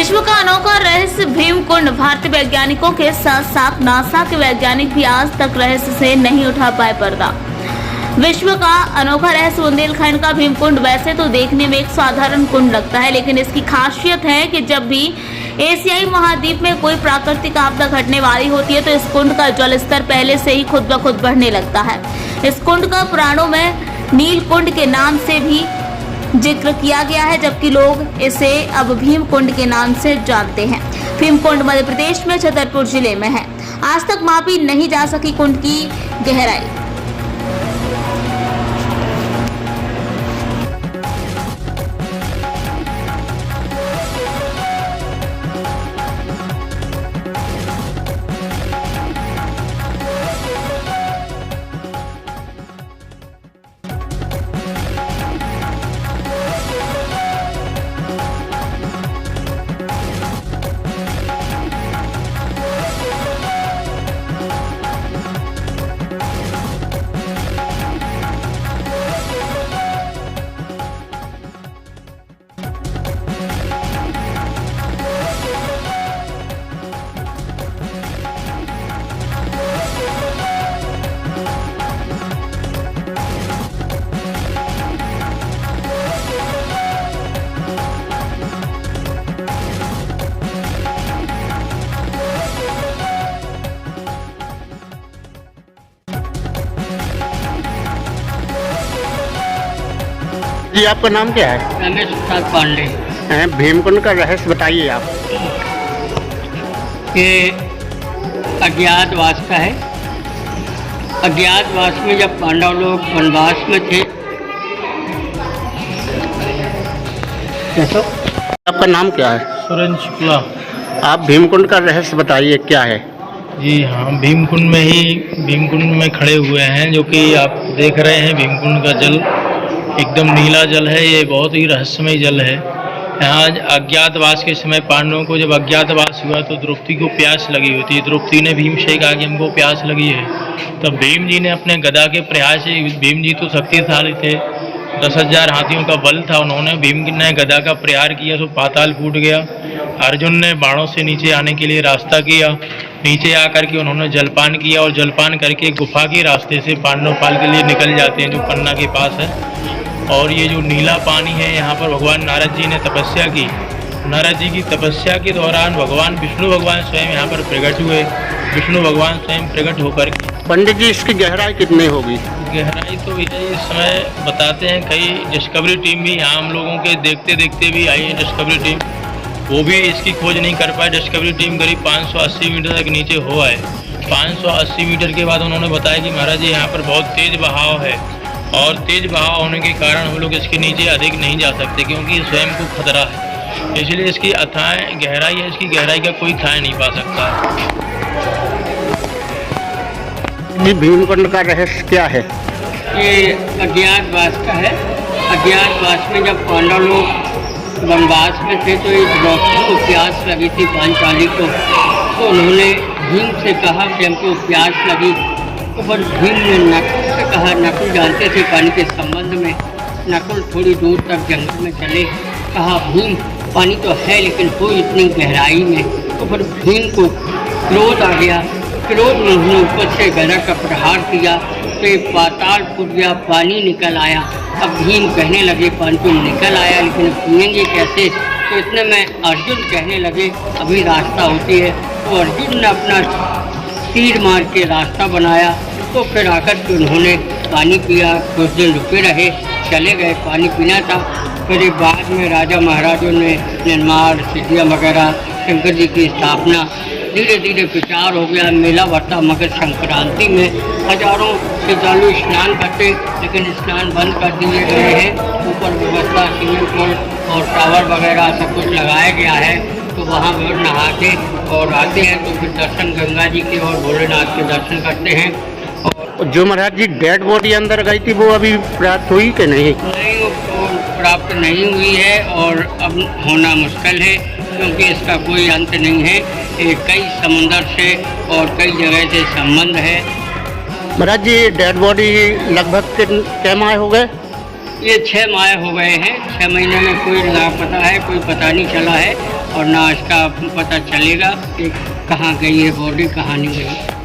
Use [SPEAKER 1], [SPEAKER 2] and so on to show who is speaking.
[SPEAKER 1] विश्व का अनोखा रहस्य भीमकुंड। भारतीय वैज्ञानिकों के साथ साथ नासा के वैज्ञानिक भी आज तक रहस्य से नहीं उठा पाए पर्दा। विश्व का अनोखा रहस्य बुंदेलखंड का भीमकुंड वैसे तो देखने में एक साधारण कुंड लगता है, लेकिन इसकी खासियत है कि जब भी एशियाई महाद्वीप में कोई प्राकृतिक आपदा घटने वाली होती है तो इस कुंड का जल स्तर पहले से ही खुद ब खुद बढ़ने लगता है। इस कुंड का पुराणों में नील कुंड के नाम से भी जिक्र किया गया है, जबकि लोग इसे अब भीम कुंड के नाम से जानते हैं। भीम कुंड मध्य प्रदेश में छतरपुर जिले में है। आज तक मापी नहीं जा सकी कुंड की गहराई।
[SPEAKER 2] जी, आपका नाम क्या है?
[SPEAKER 3] रमेश प्रसाद पांडे।
[SPEAKER 2] भीमकुंड का रहस्य बताइए आप।
[SPEAKER 3] ये अज्ञातवास का है। अज्ञातवास में जब पांडव लोग वनवास में थे। कैसा?
[SPEAKER 2] आपका नाम क्या है?
[SPEAKER 4] सुरेंद्र शुक्ला।
[SPEAKER 2] आप भीमकुंड का रहस्य बताइए क्या है?
[SPEAKER 4] जी हाँ, भीमकुंड में खड़े हुए हैं, जो कि आप देख रहे हैं। भीमकुंड का जल एकदम नीला जल है। ये बहुत ही रहस्यमय जल है। यहाँ अज्ञातवास के समय पांडवों को जब अज्ञातवास हुआ तो द्रौपदी को प्यास लगी हुई थी। द्रौपदी ने भीम से कहा कि हमको प्यास लगी है। तब भीम जी ने अपने गदा के प्रहार से, भीम जी तो शक्तिशाली थे, 10,000 हाथियों का बल था, उन्होंने भीम ने गदा का प्रहार किया तो पाताल फूट गया। अर्जुन ने बाणों से नीचे आने के लिए रास्ता किया। नीचे आकर के उन्होंने जलपान किया और जलपान करके गुफा के रास्ते से पांडव पाल के लिए निकल जाते हैं, जो पन्ना के पास है। और ये जो नीला पानी है, यहाँ पर भगवान नारद जी ने तपस्या की। नारद जी की तपस्या के दौरान भगवान विष्णु भगवान स्वयं यहाँ पर प्रकट हुए। विष्णु भगवान स्वयं प्रकट होकर।
[SPEAKER 2] पंडित जी, इसकी गहराई कितनी होगी?
[SPEAKER 4] गहराई तो इस समय बताते हैं। कई डिस्कवरी टीम भी यहाँ हम लोगों के देखते देखते भी आई है। डिस्कवरी टीम वो भी इसकी खोज नहीं कर पाए। डिस्कवरी टीम करीब 580 मीटर तक नीचे हो आए। 580 मीटर के बाद उन्होंने बताया कि महाराज जी यहाँ पर बहुत तेज़ बहाव है, और तेज बहाव होने के कारण हम लोग इसके नीचे अधिक नहीं जा सकते, क्योंकि स्वयं को खतरा है। इसलिए इसकी अथाह गहराई है, इसकी गहराई का कोई थाह नहीं पा सकता।
[SPEAKER 2] जी, भीमकुंड का रहस्य क्या है?
[SPEAKER 3] ये अज्ञातवास का है। अज्ञातवास में जब पांडव लोग वनवास में थे तो एक द्रौपदी को प्यास लगी थी पांचाली को, तो उन्होंने भीम से कहा कि हमको प्यास लगी। तो पर भीम ने नकुल से कहा। नकुल जानते थे पानी के संबंध में। नकुल थोड़ी दूर तक जंगल में चले। कहा भीम, पानी तो है लेकिन हो इतनी गहराई में। तो फिर भीम को क्रोध आ गया। क्रोध में उन्होंने ऊपर से गदा का प्रहार किया तो ये पाताल फूट गया, पानी निकल आया। अब भीम कहने लगे पानी तो निकल आया, लेकिन पिएंगे कैसे? तो इतने में अर्जुन कहने लगे अभी रास्ता होती है। तो अर्जुन ने अपना तीर मार के रास्ता बनाया। तो फिर आकर के उन्होंने पानी पिया। कुछ दिन रुके रहे, चले गए, पानी पीना था। फिर बाद में राजा महाराजों ने निर्माण सिद्धियाँ वगैरह, शंकर जी की स्थापना, धीरे धीरे प्रचार हो गया। मेला बढ़ता। मकर संक्रांति में हजारों श्रद्धालु स्नान करते, लेकिन स्नान बंद कर दिए गए हैं। ऊपर व्यवस्था स्विमिंग पूल और टावर वगैरह सब कुछ लगाया गया है, तो वहाँ लोग नहाते और आते हैं। तो फिर दर्शन गंगा जी के और भोलेनाथ के दर्शन करते हैं। और
[SPEAKER 2] जो महाराज जी डेड बॉडी अंदर गई थी वो अभी प्राप्त हुई कि नहीं?
[SPEAKER 3] नहीं, वो प्राप्त नहीं हुई है और अब होना मुश्किल है, क्योंकि इसका कोई अंत नहीं है। ये कई समुंदर से और कई जगह से संबंध है।
[SPEAKER 2] महाराज जी, डेड बॉडी लगभग क्या माह हो गए?
[SPEAKER 3] ये 6 माह हो गए हैं। 6 महीने में कोई लापता है, कोई पता नहीं चला है और ना इसका पता चलेगा कि कहाँ गई है बॉडी, कहाँ नहीं गई।